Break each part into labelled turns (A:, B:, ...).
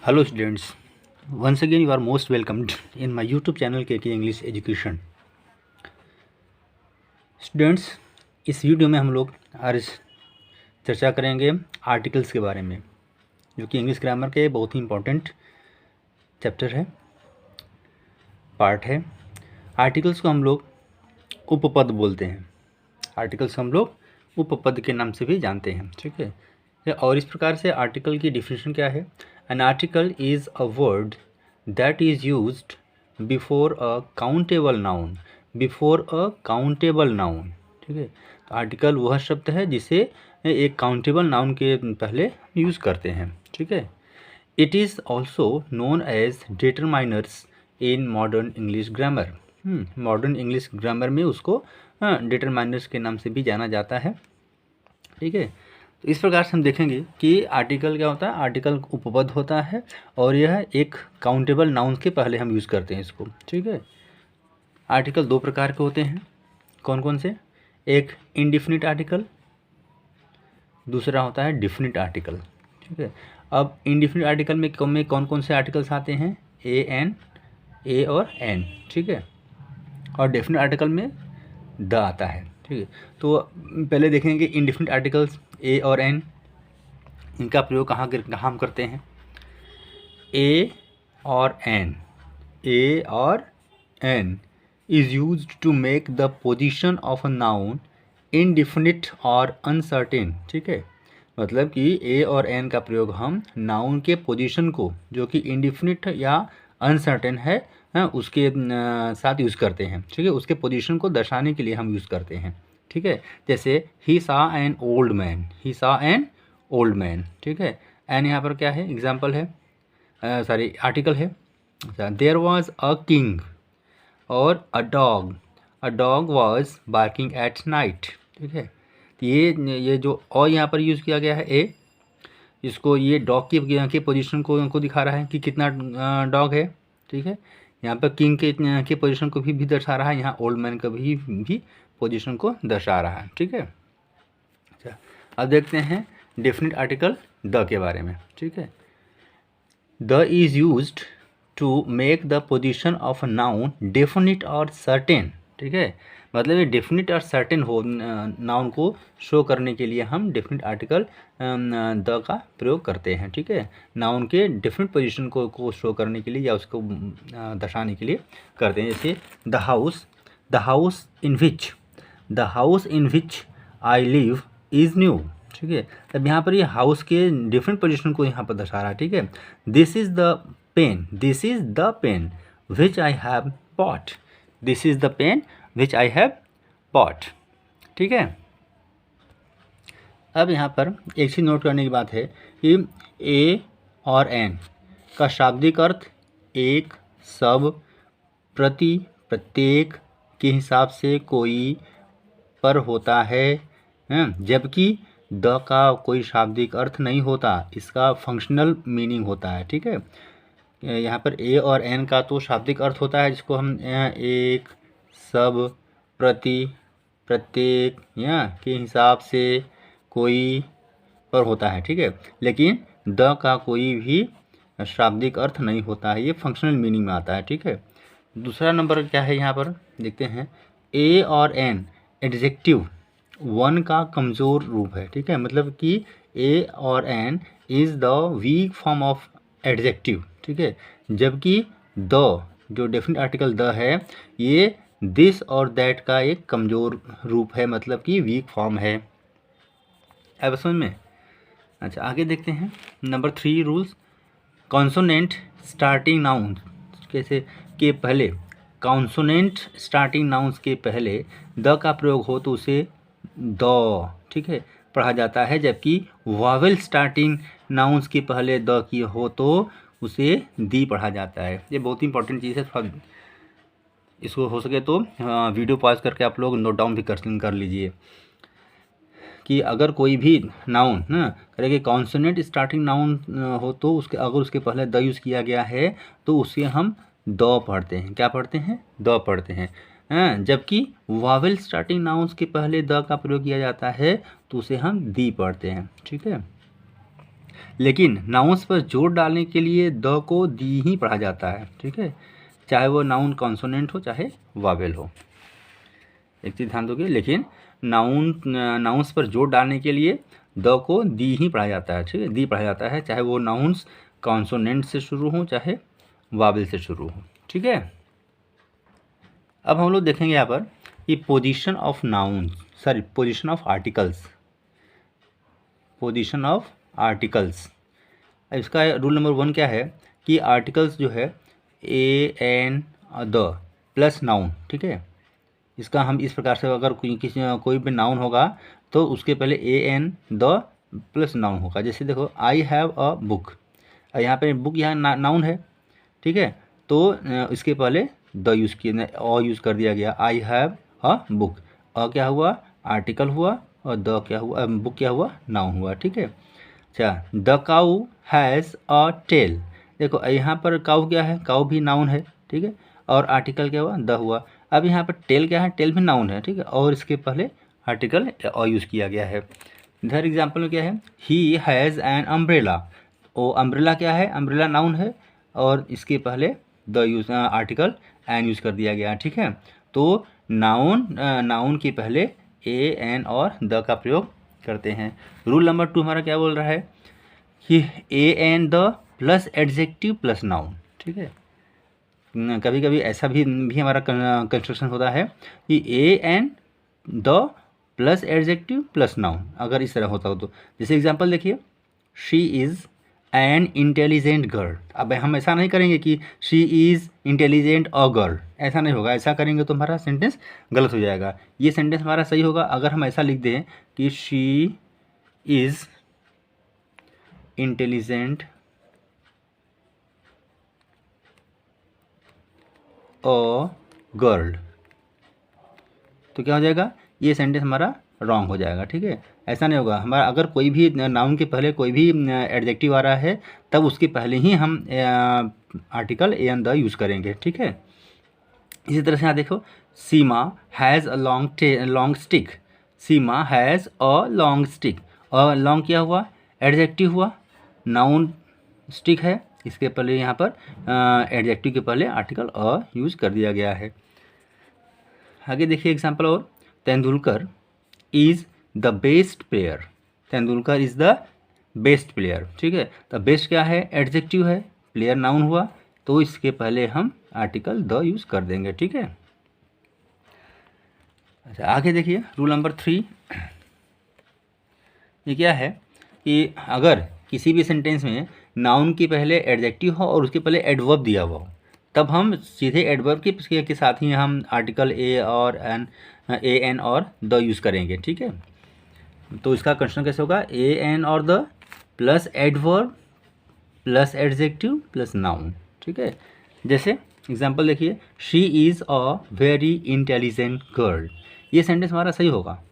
A: Hello students, once again you are most welcomed in my YouTube channel KK English Education। Students, इस video में हम लोग आज चर्चा करेंगे आर्टिकल्स के बारे में, जो कि इंग्लिश ग्रामर के बहुत ही इम्पोर्टेंट चैप्टर है, पार्ट है। आर्टिकल्स को हम लोग उपपद बोलते हैं। आर्टिकल्स को हम लोग उपपद के नाम से भी जानते हैं, ठीक है। और इस प्रकार से आर्टिकल की डिफिनेशन क्या है? An article is a word that is used before a countable noun, before a countable noun, ठीक है। तो आर्टिकल वह शब्द है जिसे एक काउंटेबल नाउन के पहले यूज़ करते हैं, ठीक है। It is also known as determiners in modern English grammar. Modern English grammar में उसको डिटरमाइनर्स के नाम से भी जाना जाता है, ठीक है। तो इस प्रकार से हम देखेंगे कि आर्टिकल क्या होता है। आर्टिकल उपपद होता है और यह एक काउंटेबल नाउन के पहले हम यूज़ करते हैं इसको, ठीक है। आर्टिकल दो प्रकार के होते हैं। कौन कौन से? एक इनडिफिनिट आर्टिकल, दूसरा होता है डिफिनिट आर्टिकल, ठीक है। अब इनडिफिनिट आर्टिकल में कौन कौन से आर्टिकल्स आते हैं? ए और एन, ठीक है। और डेफिनिट आर्टिकल में द आता है, ठीक है। तो पहले देखेंगे इनडिफिनिट आर्टिकल्स ए और एन, इनका प्रयोग कहाँ हम करते हैं? ए और एन, ए और an is used to make the position of a noun indefinite और अनसर्टेन, ठीक है। मतलब कि ए और एन का प्रयोग हम नाउन के पोजीशन को, जो कि इनडिफिनिट या अनसर्टेन है, उसके साथ यूज़ करते हैं, ठीक है। उसके पोजीशन को दर्शाने के लिए हम यूज़ करते हैं, ठीक है। जैसे ही सा एन ओल्ड मैन, ही सा एन ओल्ड मैन, ठीक है। एन यहाँ पर क्या है? एग्जाम्पल है, आर्टिकल है। देयर वॉज अ किंग और a dog was barking at night, ठीक है। तो ये जो और यहाँ पर यूज़ किया गया है ए, इसको ये डॉग की पोजीशन को दिखा रहा है कि कितना डॉग है, ठीक है। यहाँ पर किंग के पोजीशन को भी दर्शा रहा है, यहाँ ओल्ड मैन का भी पोजीशन को दर्शा रहा है, ठीक है। अच्छा, अब देखते हैं डेफिनिट आर्टिकल द के बारे में, ठीक है। The is used to make the position of a noun definite और सर्टेन, ठीक है। मतलब ये डेफिनिट और सर्टेन हो नाउन को शो करने के लिए हम डेफिनिट आर्टिकल द का प्रयोग करते हैं, ठीक है। नाउन के डेफिनिट पोजीशन को शो करने के लिए या उसको दर्शाने के लिए करते हैं। जैसे the house in which I live is new, ठीक है। अब यहाँ पर ये हाउस के डिफरेंट पोजीशन को यहाँ पर दर्शा रहा है, ठीक है। This is the pen which I have bought, this is the pen which I have bought, ठीक है। अब यहाँ पर एक चीज़ नोट करने की बात है कि ए और एन का शाब्दिक अर्थ एक, सब, प्रति, प्रत्येक के हिसाब से, कोई, पर होता है, जबकि द का कोई शाब्दिक अर्थ नहीं होता, इसका फंक्शनल मीनिंग होता है, ठीक है। यहाँ पर ए और एन का तो शाब्दिक अर्थ होता है, जिसको हम एक, सब, प्रति, प्रत्येक या के हिसाब से, कोई, पर होता है, ठीक है। लेकिन द का कोई भी शाब्दिक अर्थ नहीं होता है, ये फंक्शनल मीनिंग में आता है, ठीक है। दूसरा नंबर क्या है यहाँ पर देखते हैं। ए और एन एडजेक्टिव वन का कमज़ोर रूप है, ठीक है। मतलब कि ए और an is the weak form of adjective, ठीक है। जबकि द जो डेफिनेट आर्टिकल द है, ये दिस और दैट का एक कमज़ोर रूप है, मतलब कि वीक फॉर्म है। अब समझ में? अच्छा, आगे देखते हैं। Number 3 rules. Consonant starting noun कैसे के पहले, कॉन्सोनेंट स्टार्टिंग नाउन्स के पहले द का प्रयोग हो तो उसे द, ठीक है, पढ़ा जाता है। जबकि वावेल स्टार्टिंग नाउन्स के पहले द की हो तो उसे दी पढ़ा जाता है। ये बहुत ही इंपॉर्टेंट चीज़ है, थोड़ा इसको हो सके तो वीडियो पॉज करके आप लोग नोट डाउन भी कर लीजिए कि अगर कोई भी नाउन करेंगे कॉन्सोनेंट स्टार्टिंग नाउन हो तो अगर उसके पहले द यूज़ किया गया है तो उसे हम द पढ़ते हैं। क्या पढ़ते हैं? द पढ़ते हैं। जबकि वावेल स्टार्टिंग नाउन्स के पहले द का प्रयोग किया जाता है तो उसे हम दी पढ़ते हैं, ठीक है। लेकिन नाउन्स पर जोर डालने के लिए द को दी ही पढ़ा जाता है, ठीक है, चाहे वो नाउन कॉन्सोनेंट हो चाहे वावेल हो। एक चीज़ ध्यान दोगे, लेकिन नाउन्स पर जोर डालने के लिए द को दी ही पढ़ा जाता है, ठीक है, दी पढ़ा जाता है, चाहे वो नाउन्स कॉन्सोनेंट से शुरू हो चाहे वावेल से शुरू हो, ठीक है। अब हम लोग देखेंगे यहाँ पर कि पोजीशन ऑफ आर्टिकल्स। इसका रूल नंबर 1 क्या है कि आर्टिकल्स जो है ए एन द प्लस नाउन, ठीक है, इसका हम इस प्रकार से अगर कोई भी नाउन होगा तो उसके पहले ए एन द प्लस नाउन होगा। जैसे देखो आई हैव अ बुक, यहाँ पे बुक यहाँ नाउन है, ठीक है, तो इसके पहले द यूज़ यूज़ कर दिया गया, आई हैव अ बुक, क्या हुआ आर्टिकल हुआ और द क्या हुआ, बुक क्या हुआ नाउन हुआ, ठीक है। अच्छा, the cow has a tail, देखो यहाँ पर काऊ क्या है, काऊ भी नाउन है, ठीक है, और आर्टिकल क्या हुआ द हुआ। अब यहाँ पर टेल क्या है, टेल भी नाउन है, ठीक है, और इसके पहले आर्टिकल और यूज़ किया गया है। इधर एग्जाम्पल में क्या है, ही हैज़ एन अम्ब्रेला, ओ अम्ब्रेला क्या है, अम्ब्रेला नाउन है और इसके पहले the use article an use कर दिया गया, ठीक है। तो नाउन के पहले ए एन और द का प्रयोग करते हैं। रूल नंबर 2 हमारा क्या बोल रहा है कि a an the plus adjective plus noun, ठीक है। कभी कभी ऐसा भी हमारा कंस्ट्रक्शन होता है कि a an the plus adjective plus noun, अगर इस तरह होता हो तो। जैसे एग्जांपल देखिए, she is an intelligent girl. अब हम ऐसा नहीं करेंगे कि she is intelligent a girl, ऐसा नहीं होगा, ऐसा करेंगे तो हमारा सेंटेंस गलत हो जाएगा। ये सेंटेंस हमारा सही होगा अगर हम ऐसा लिख दें कि she is intelligent a girl, तो क्या हो जाएगा, ये सेंटेंस हमारा रॉन्ग हो जाएगा, ठीक है, ऐसा नहीं होगा। हमारा अगर कोई भी नाउन के पहले कोई भी एडजेक्टिव आ रहा है तब उसके पहले ही हम article a an the use करेंगे, ठीक है। इसी तरह से यहाँ देखो, Seema has a long stick, Seema has a long stick, और लॉन्ग क्या हुआ एडजेक्टिव हुआ, नाउन स्टिक है, इसके पहले यहाँ पर एडजेक्टिव के पहले आर्टिकल अ यूज़ कर दिया गया है। आगे देखिए एग्जाम्पल और, Tendulkar is the best player, Tendulkar is the best player, ठीक है, तो बेस्ट क्या है एडजेक्टिव है, प्लेयर नाउन हुआ, तो इसके पहले हम आर्टिकल द यूज़ कर देंगे, ठीक है। अच्छा, आगे देखिए रूल नंबर 3, ये क्या है कि अगर किसी भी सेंटेंस में नाउन के पहले एडजेक्टिव हो और उसके पहले एडवर्ब दिया हुआ हो, तब हम सीधे एडवर्ब के साथ ही हम आर्टिकल ए एन और द यूज़ करेंगे, ठीक है। तो इसका कंस्ट्रक्शन कैसे होगा, ए एन और the plus adverb plus adjective plus noun, ठीक है। जैसे एग्जांपल देखिए, she is a very intelligent girl, ये सेंटेंस हमारा सही होगा,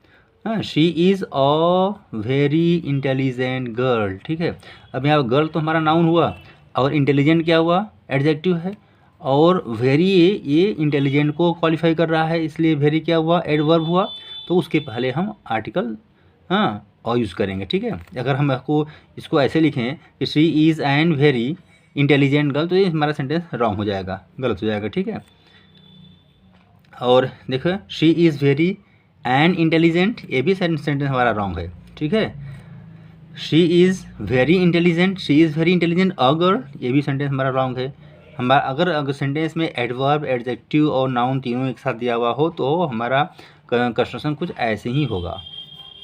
A: हाँ, she is a very intelligent girl, ठीक है। अब यहाँ गर्ल तो हमारा नाउन हुआ और इंटेलिजेंट क्या हुआ एडजेक्टिव है, और वेरी ये इंटेलिजेंट को क्वालिफाई कर रहा है, इसलिए वेरी क्या हुआ एडवर्ब हुआ, तो उसके पहले हम आर्टिकल और यूज़ करेंगे, ठीक है। अगर हम इसको ऐसे लिखें कि she is N very intelligent girl, तो ये हमारा सेंटेंस रॉन्ग हो जाएगा, गलत हो जाएगा, ठीक है। और देखो, she is very an intelligent, ये भी सेंटेंस हमारा रॉन्ग है, ठीक है। She is very intelligent, she is very intelligent a girl, ये भी सेंटेंस हमारा रॉन्ग है। हमारा अगर सेंटेंस में एडवर्ब एडजेक्टिव और नाउन तीनों एक साथ दिया हुआ हो तो हमारा कंस्ट्रक्शन कुछ ऐसे ही होगा।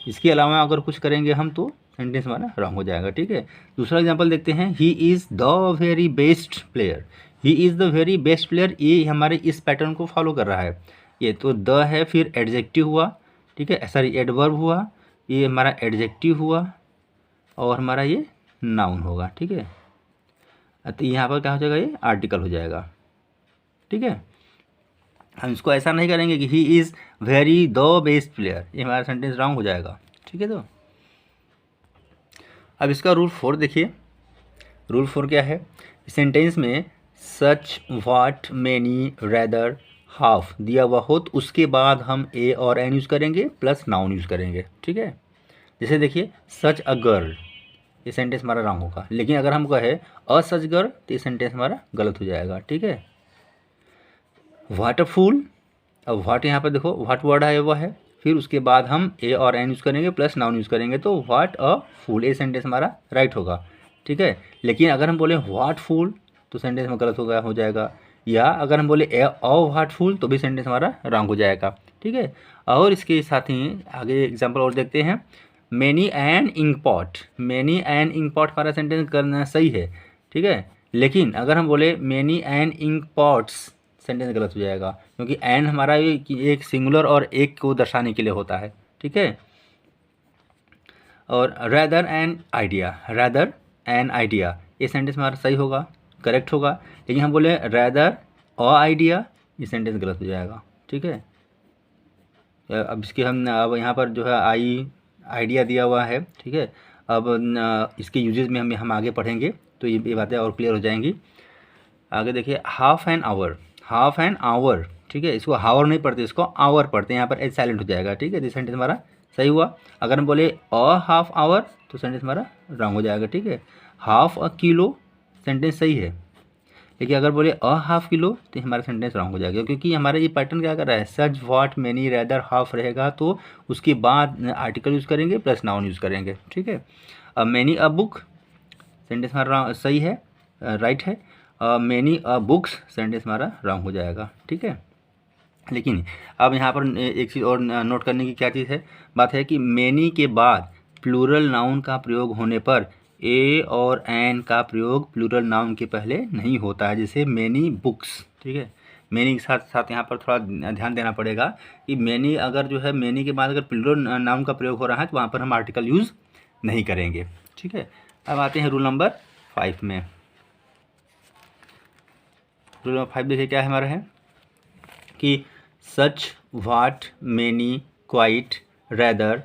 A: इसके अलावा अगर कुछ करेंगे हम तो सेंटेंस हमारा रॉन्ग हो जाएगा, ठीक है। दूसरा एग्जांपल देखते हैं, he is the very best player, he is the very best player, ये हमारे इस पैटर्न को फॉलो कर रहा है। ये तो द है, फिर एडजेक्टिव हुआ, ठीक है, सॉरी एडवर्ब हुआ, ये हमारा एडजेक्टिव हुआ और हमारा ये नाउन होगा, ठीक है। तो यहाँ पर क्या हो जाएगा, ये आर्टिकल हो जाएगा, ठीक है। हम इसको ऐसा नहीं करेंगे कि he is very the best player, ये हमारा सेंटेंस रॉन्ग हो जाएगा, ठीक है। तो अब इसका रूल 4 देखिए, रूल 4 क्या है, सेंटेंस में सच वाट मैनी रेदर हाफ दिया हुआ हो तो उसके बाद हम ए और एन यूज़ करेंगे प्लस नाउन यूज़ करेंगे, ठीक है। जैसे देखिए, सच अ गर्ल, ये सेंटेंस हमारा रॉन्ग होगा। लेकिन अगर हम कहे अ सजगर तो ये सेंटेंस हमारा गलत हो जाएगा। ठीक है। व्हाट अ फूल, अब व्हाट यहाँ पर देखो व्हाट वर्ड है वो है, फिर उसके बाद हम ए और एन यूज़ करेंगे प्लस नाउन यूज़ करेंगे, तो व्हाट अ फूल ये सेंटेंस हमारा राइट होगा। ठीक है। लेकिन अगर हम बोले व्हाट फूल तो सेंटेंस में गलत हो जाएगा। या अगर हम बोले ए व्हाट फूल तो भी सेंटेंस हमारा रॉन्ग हो जाएगा। ठीक है। और इसके साथ ही आगे एग्जाम्पल और देखते हैं। Many an ink pot, many an ink pot हमारा सेंटेंस करना सही है। ठीक है। लेकिन अगर हम बोले many an ink pots sentence गलत हो जाएगा, क्योंकि एन हमारा एक सिंगुलर और एक को दर्शाने के लिए होता है। ठीक है। और rather an idea, rather an idea ये सेंटेंस हमारा सही होगा, करेक्ट होगा। लेकिन हम बोले रैदर अ आइडिया ये सेंटेंस गलत हो जाएगा। ठीक है। अब इसके हम अब यहाँ पर जो है आइडिया दिया हुआ है। ठीक है। अब इसके यूजेस में हम आगे पढ़ेंगे तो ये बातें और क्लियर हो जाएंगी। आगे देखिए half an hour, half an hour. ठीक है। इसको हावर नहीं पढ़ते, इसको आवर पढ़ते हैं, यहाँ पर एच साइलेंट हो जाएगा। ठीक है। तो सेंटेंस हमारा सही हुआ। अगर हम बोले अ हाफ आवर तो सेंटेंस हमारा रॉन्ग हो जाएगा। ठीक है। हाफ अ किलो सेंटेंस सही है, लेकिन अगर बोले अ हाफ किलो तो हमारा सेंटेंस रॉन्ग हो जाएगा, क्योंकि हमारा ये पैटर्न क्या कर रहा है, सच व्हाट मैनी रैदर हाफ रहेगा तो उसके बाद आर्टिकल यूज़ करेंगे प्लस नाउन यूज़ करेंगे। ठीक है। अब मैनी अ बुक सेंटेंस हमारा सही है, राइट है। मैनी अ बुक्स सेंटेंस हमारा रॉन्ग हो जाएगा। ठीक है। लेकिन अब यहाँ पर एक चीज़ और नोट करने की क्या चीज़ है, बात है कि मैनी के बाद प्लूरल नाउन का प्रयोग होने पर ए और एन का प्रयोग प्लूरल नाउन के पहले नहीं होता है, जैसे मैनी बुक्स। ठीक है। मैनी के साथ साथ यहाँ पर थोड़ा ध्यान देना पड़ेगा कि मैनी अगर जो है मैनी के बाद अगर प्लूरल नाउन का प्रयोग हो रहा है तो वहाँ पर हम आर्टिकल यूज़ नहीं करेंगे। ठीक है। अब आते हैं रूल नंबर 5 में। रूल नंबर 5 देखिए क्या है हमारा है कि सच व्हाट मैनी क्वाइट रैदर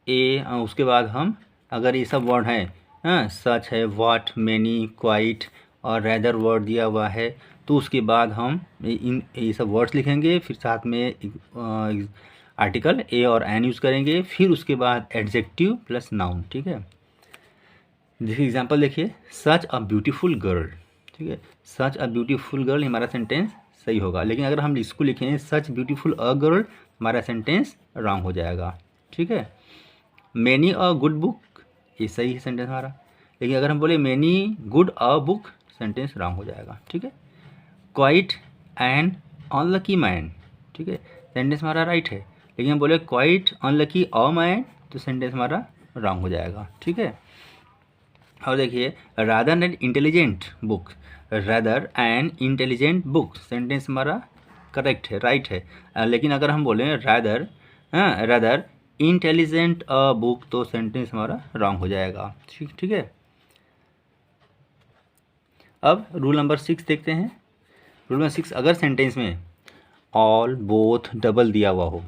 A: ए, उसके बाद हम अगर ये सब वर्ड हैं, हाँ सच है व्हाट मैनी क्वाइट और रैदर वर्ड दिया हुआ है, तो उसके बाद हम ये सब वर्ड्स लिखेंगे, फिर साथ में आर्टिकल ए और एन यूज़ करेंगे, फिर उसके बाद एडजेक्टिव प्लस नाउन। ठीक है। देखिए एग्जांपल देखिए, सच अ ब्यूटीफुल गर्ल। ठीक है। सच अ ब्यूटीफुल गर्ल हमारा सेंटेंस सही होगा, लेकिन अगर हम इसको लिखें सच ब्यूटीफुल अ गर्ल हमारा सेंटेंस रॉन्ग हो जाएगा। ठीक है। मैनी अ गुड बुक ये सही है सेंटेंस हमारा, लेकिन अगर हम बोले many good a book sentence wrong हो जाएगा। ठीक है। क्वाइट एन अनलकी मैन, ठीक है, सेंटेंस हमारा राइट है, लेकिन हम बोले क्वाइट अनलकी अ मैन तो सेंटेंस हमारा रॉन्ग हो जाएगा। ठीक है। और देखिए rather an intelligent book, rather an intelligent book sentence हमारा करेक्ट है, राइट है। लेकिन अगर हम बोलें rather rather intelligent a book तो सेंटेंस हमारा रॉन्ग हो जाएगा। ठीक है। अब रूल नंबर 6 देखते हैं। रूल नंबर 6, अगर सेंटेंस में ऑल बोथ डबल दिया हुआ हो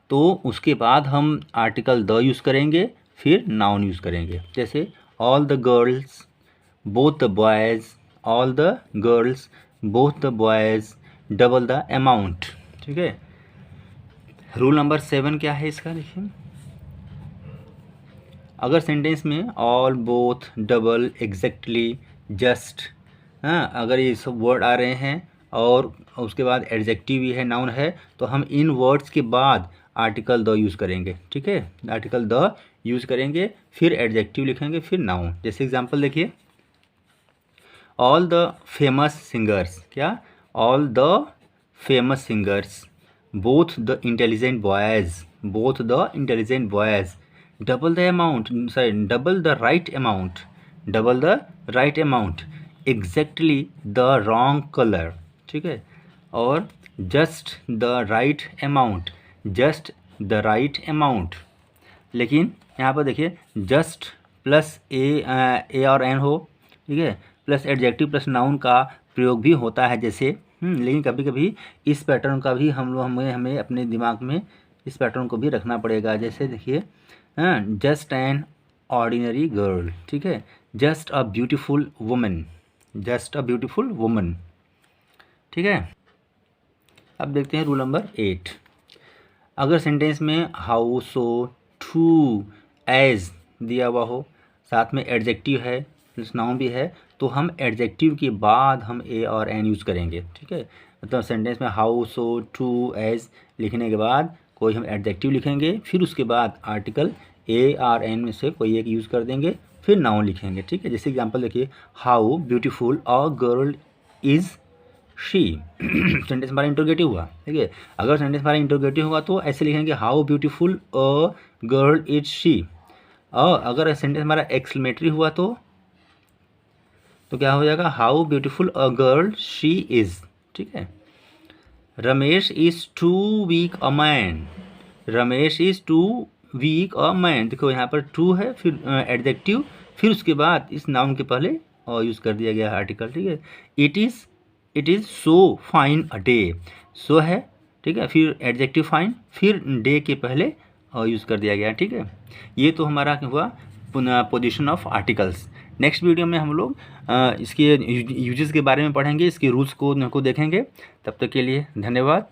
A: तो उसके बाद हम आर्टिकल द यूज़ करेंगे, फिर नाउन यूज़ करेंगे। जैसे all the girls both the boys, all the girls both the boys double the amount. ठीक है। रूल नंबर 7 क्या है इसका देखिए, अगर सेंटेंस में all both double exactly just, हाँ अगर ये सब वर्ड आ रहे हैं और उसके बाद एडजेक्टिव भी है, नाउन है, तो हम इन वर्ड्स के बाद आर्टिकल द यूज़ करेंगे। ठीक है। आर्टिकल द यूज़ करेंगे, फिर एडजेक्टिव लिखेंगे, फिर नाउन। जैसे एग्जांपल देखिए, ऑल द फेमस सिंगर्स, क्या all the famous singers both the intelligent boys, both the intelligent boys double the amount, sorry double the right amount, double the right amount exactly the wrong colour. ठीक है। और just the right amount, just the right amount. लेकिन यहाँ पर देखिए just plus ए और N हो, ठीक है, प्लस एडजेक्टिव प्लस नाउन का प्रयोग भी होता है जैसे, लेकिन कभी कभी इस पैटर्न का भी हमें अपने दिमाग में इस पैटर्न को भी रखना पड़ेगा। जैसे देखिए जस्ट एन ऑर्डिनरी गर्ल, ठीक है, just a beautiful woman, just a beautiful woman. ठीक है। अब देखते हैं रूल नंबर 8, अगर सेंटेंस में हाउ सो टू एज दिया हुआ हो, साथ में एडजेक्टिव है प्लस नाउन भी है, तो हम एडजेक्टिव के बाद हम ए और एन यूज़ करेंगे, ठीक है। मतलब सेंटेंस में हाउ, सो, टू, एज लिखने के बाद कोई हम एडजेक्टिव लिखेंगे, फिर उसके बाद आर्टिकल ए और एन में से कोई एक यूज़ कर देंगे, फिर नाउन लिखेंगे, ठीक है। जैसे एग्जांपल देखिए, how beautiful a girl is she. Sentence हमारा इंटरोगेटिव हुआ, ठीक है। अगर सेंटेंस हमारा इंटरोगेटिव हुआ तो ऐसे लिखेंगे, how beautiful a girl is she. और अगर सेंटेंस हमारा एक्सक्लेमेटरी हुआ तो क्या हो जाएगा, how beautiful a girl she is, ठीक है। Ramesh is too weak a man, Ramesh is too weak a man. देखो यहाँ पर टू है, फिर एडजेक्टिव, फिर उसके बाद इस नाउन के पहले और यूज़ कर दिया गया है आर्टिकल, ठीक है। It is so fine a day, so है, ठीक है, फिर एडजेक्टिव फाइन, फिर डे के पहले और यूज़ कर दिया गया, ठीक है। ये तो हमारा हुआ position of articles. Next video में हम लोग इसके यूजेस के बारे में पढ़ेंगे, इसके रूल्स को देखेंगे। तब तक के लिए धन्यवाद।